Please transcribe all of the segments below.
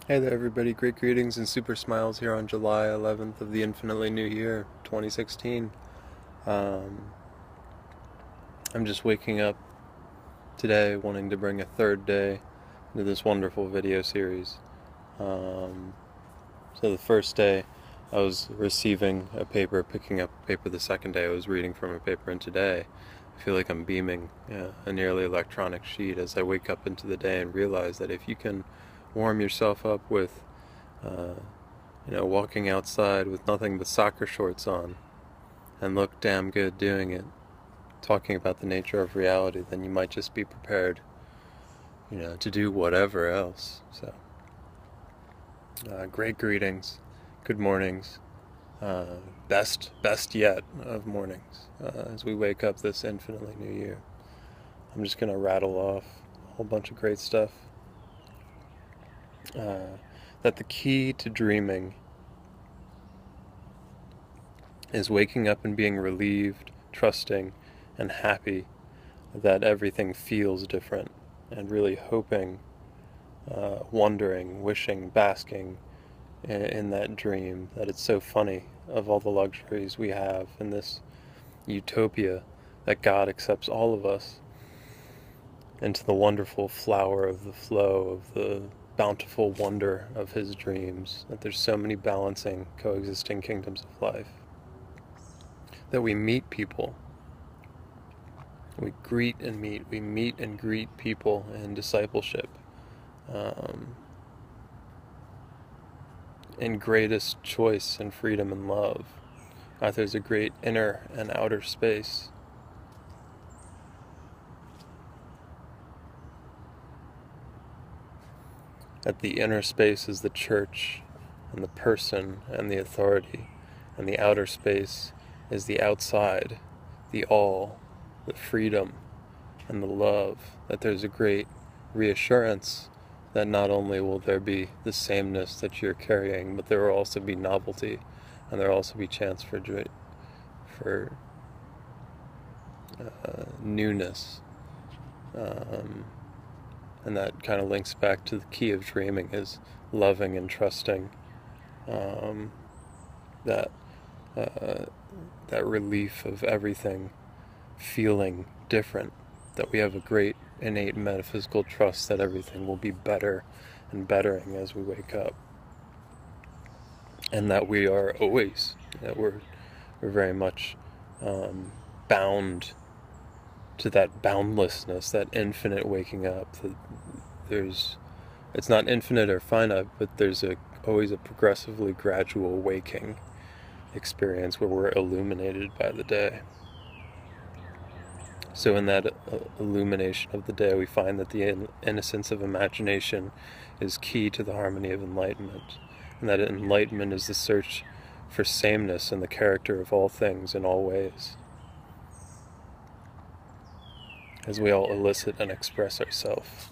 Hey there, everybody. Great greetings and super smiles here on July 11th of the infinitely new year, 2016. Um, I'm just waking up today wanting to bring a third day into this wonderful video series. Um, so the first day I was receiving a paper, picking up a paper. The second day I was reading from a paper, and today I feel like I'm beaming a nearly electronic sheet as I wake up into the day and realize that if you can warm yourself up with uh, walking outside with nothing but soccer shorts on and look damn good doing it, talking about the nature of reality, then you might just be prepared, to do whatever else. So, great greetings, good mornings, best yet of mornings as we wake up this infinitely new year. I'm just gonna rattle off a whole bunch of great stuff. That the key to dreaming is waking up and being relieved, trusting, and happy that everything feels different, and really hoping, wondering, wishing, basking in that dream, that it's so funny of all the luxuries we have in this utopia that God accepts all of us into the wonderful flower of the flow of the bountiful wonder of his dreams, that there's so many balancing, coexisting kingdoms of life, that we meet people. We greet and meet. We meet and greet people in discipleship, um, in greatest choice and freedom and love. There's a great inner and outer space. That the inner space is the church and the person and the authority, and the outer space is the outside, the all, the freedom, and the love. That there's a great reassurance that not only will there be the sameness that you're carrying, but there will also be novelty, and there will also be chance for for newness. Um, and that kind of links back to the key of dreaming is loving and trusting, um, that uh, that relief of everything feeling different, that we have a great innate metaphysical trust that everything will be better and bettering as we wake up, and that we are always, that we're very much bound to that boundlessness, that infinite waking up. That there's, it's not infinite or finite, but there's always a progressively gradual waking experience where we're illuminated by the day. So in that illumination of the day, we find that the innocence of imagination is key to the harmony of enlightenment, and that enlightenment is the search for sameness in the character of all things in all ways, as we all elicit and express ourselves.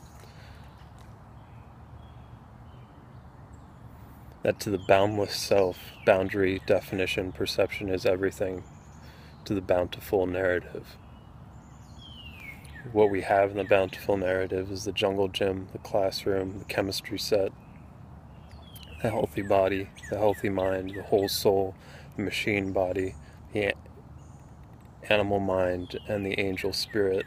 That to the boundless self, boundary, definition, perception is everything to the bountiful narrative. What we have in the bountiful narrative is the jungle gym, the classroom, the chemistry set, the healthy body, the healthy mind, the whole soul, the machine body, the animal mind, and the angel spirit.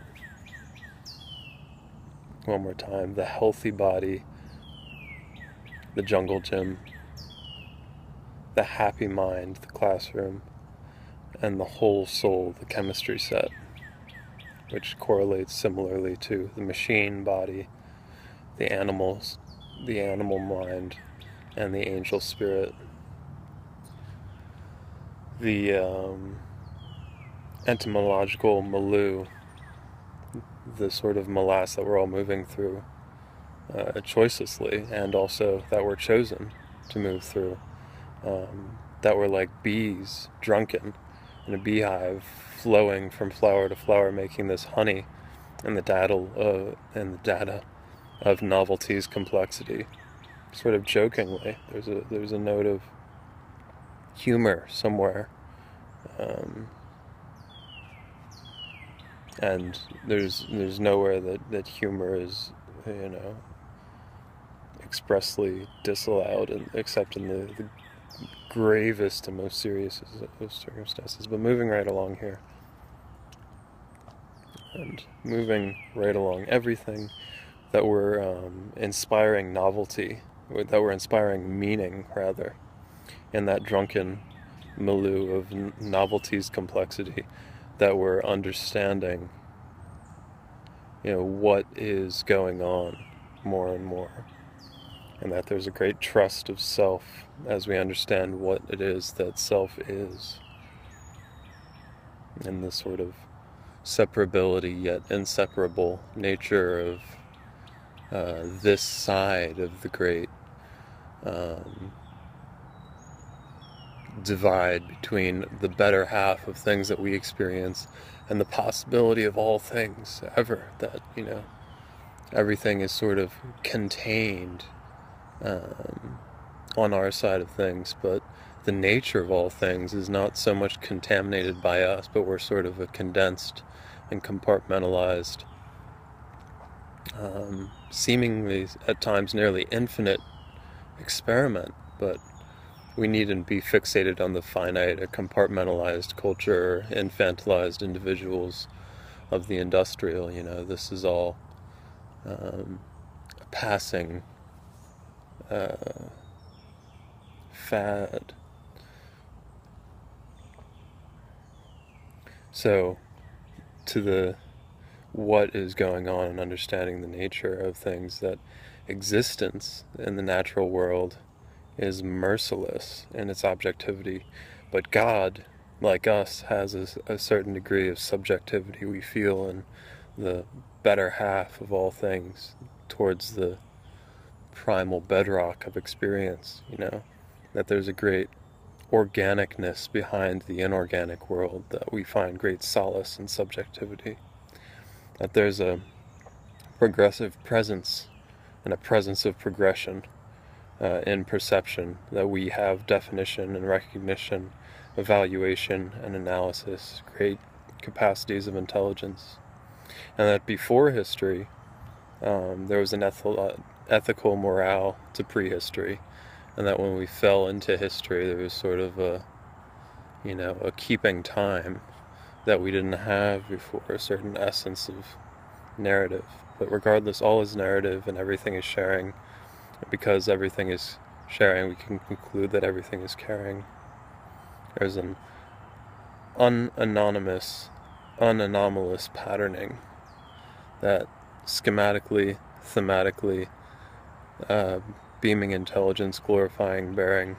One more time: the healthy body, the jungle gym, the happy mind, the classroom, and the whole soul, the chemistry set, which correlates similarly to the machine body, the animals, the animal mind, and the angel spirit. The entomological milieu, the sort of morass that we're all moving through choicelessly, and also that we're chosen to move through, that we're like bees drunken in a beehive, flowing from flower to flower, making this honey, and the data of novelty's complexity. Sort of jokingly, there's a note of humor somewhere, and there's nowhere that humor is, expressly disallowed, except in the gravest and most serious of circumstances. But moving right along here, and moving right along everything that were inspiring novelty, that were inspiring meaning, rather, in that drunken milieu of novelty's complexity, that we're understanding, what is going on more and more, and that there's a great trust of self as we understand what it is that self is, and the sort of separability yet inseparable nature of this side of the great divide between the better half of things that we experience and the possibility of all things ever, that everything is sort of contained on our side of things, but the nature of all things is not so much contaminated by us, but we're sort of a condensed and compartmentalized, seemingly at times nearly infinite experiment, but we needn't be fixated on the finite, a compartmentalized culture, infantilized individuals of the industrial. This is all a passing fad. So, to the what is going on and understanding the nature of things, that existence in the natural world is merciless in its objectivity, but God, like us, has a certain degree of subjectivity. We feel in the better half of all things, towards the primal bedrock of experience, that there's a great organicness behind the inorganic world, that we find great solace in subjectivity, that there's a progressive presence and a presence of progression in perception, that we have definition and recognition, evaluation and analysis, great capacities of intelligence, and that before history there was an ethical morale to prehistory, and that when we fell into history there was sort of a keeping time that we didn't have before, a certain essence of narrative. But regardless, all is narrative and everything is sharing. Because everything is sharing, we can conclude that everything is caring. There's an unanomalous patterning that schematically, thematically, beaming intelligence, glorifying bearing.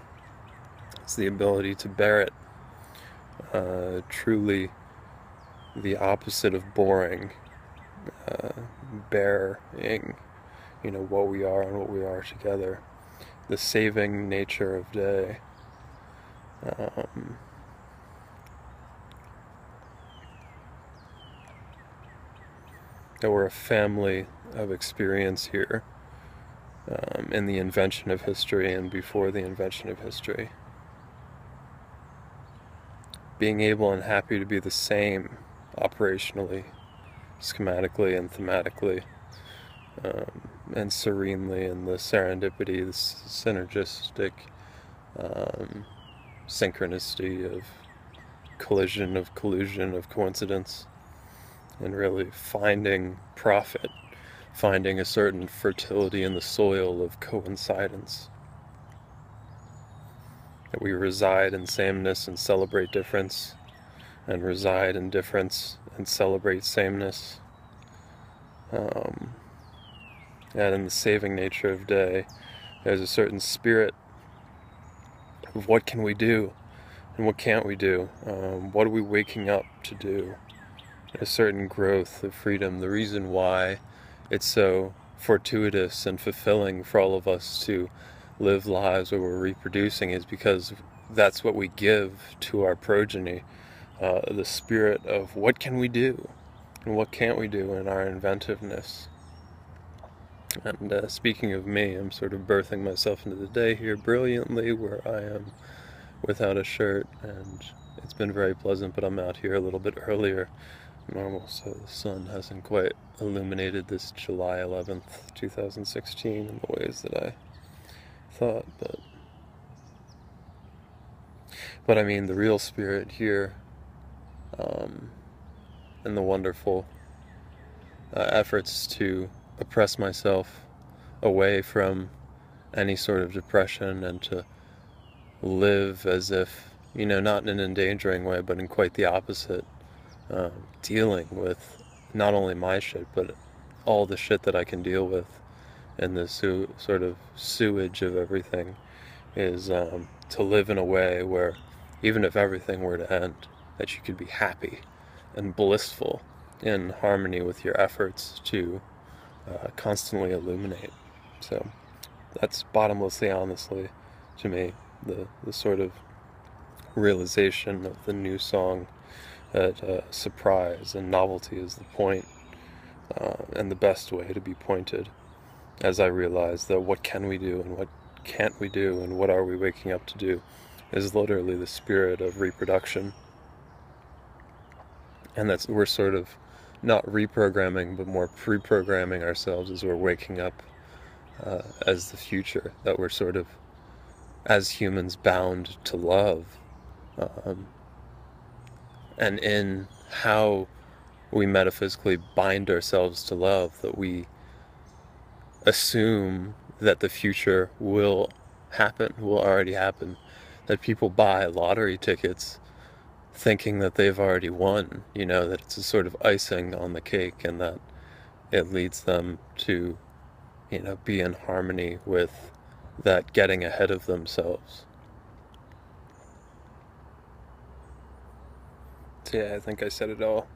It's the ability to bear it, truly the opposite of boring, bearing, what we are and what we are together, the saving nature of day. That we're a family of experience here, in the invention of history and before the invention of history. Being able and happy to be the same operationally, schematically and thematically, and serenely in the serendipity, the synergistic synchronicity of collision, of collusion, of coincidence, and really finding profit, finding a certain fertility in the soil of coincidence. That we reside in sameness and celebrate difference, and reside in difference and celebrate sameness. And in the saving nature of day, there's a certain spirit of what can we do and what can't we do, what are we waking up to do, a certain growth of freedom. The reason why it's so fortuitous and fulfilling for all of us to live lives where we're reproducing is because that's what we give to our progeny, the spirit of what can we do and what can't we do in our inventiveness. And speaking of me, I'm sort of birthing myself into the day here brilliantly, where I am without a shirt, and it's been very pleasant, but I'm out here a little bit earlier normal, so the sun hasn't quite illuminated this July 11th, 2016 in the ways that I thought, but I mean the real spirit here, and the wonderful efforts to oppress myself away from any sort of depression and to live as if, not in an endangering way, but in quite the opposite, dealing with not only my shit, but all the shit that I can deal with in the sort of sewage of everything, is to live in a way where even if everything were to end, that you could be happy and blissful in harmony with your efforts to constantly illuminate. So that's bottomlessly honestly, to me, the sort of realization of the new song, that surprise and novelty is the point, and the best way to be pointed, as I realize that what can we do and what can't we do and what are we waking up to do is literally the spirit of reproduction. And that's, we're sort of not reprogramming but more pre-programming ourselves as we're waking up, as the future, that we're sort of, as humans, bound to love, and in how we metaphysically bind ourselves to love, that we assume that the future will happen, will already happen, that people buy lottery tickets thinking that they've already won, that it's a sort of icing on the cake, and that it leads them to, be in harmony with that getting ahead of themselves. So yeah, I think I said it all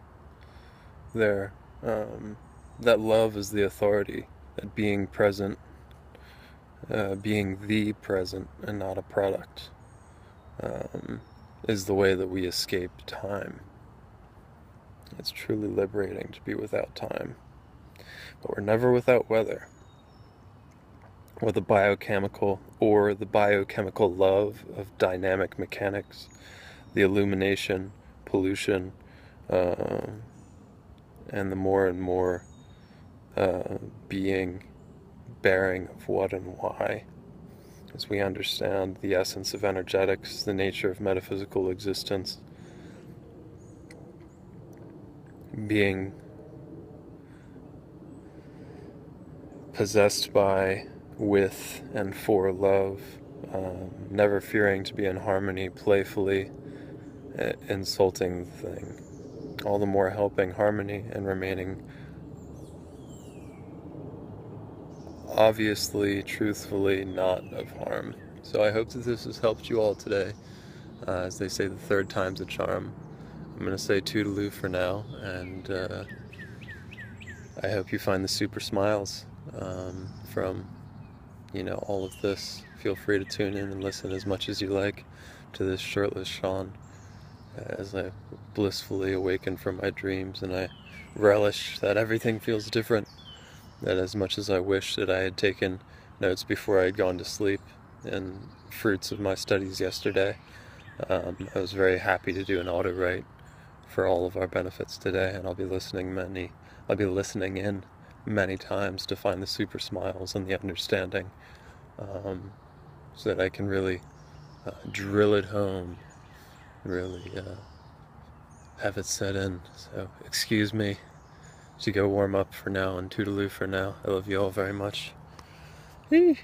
there. That love is the authority, that being present, being the present and not a product, is the way that we escape time. It's truly liberating to be without time, but we're never without weather, or the biochemical love of dynamic mechanics, the illumination, pollution, and the more and more bearing of what and why, as we understand the essence of energetics, the nature of metaphysical existence, being possessed by, with, and for love, never fearing to be in harmony, playfully insulting the thing, all the more helping harmony and remaining obviously, truthfully, not of harm. So I hope that this has helped you all today. As they say, the third time's a charm. I'm going to say toodaloo for now, and I hope you find the super smiles from, all of this. Feel free to tune in and listen as much as you like to this shirtless Sean, as I blissfully awaken from my dreams, and I relish that everything feels different, that as much as I wish that I had taken notes before I had gone to sleep and fruits of my studies yesterday, I was very happy to do an auto write for all of our benefits today, and I'll be listening in many times to find the super smiles and the understanding, so that I can really drill it home, really have it set in. So excuse me to go warm up for now, and toodaloo for now. I love you all very much. Eee.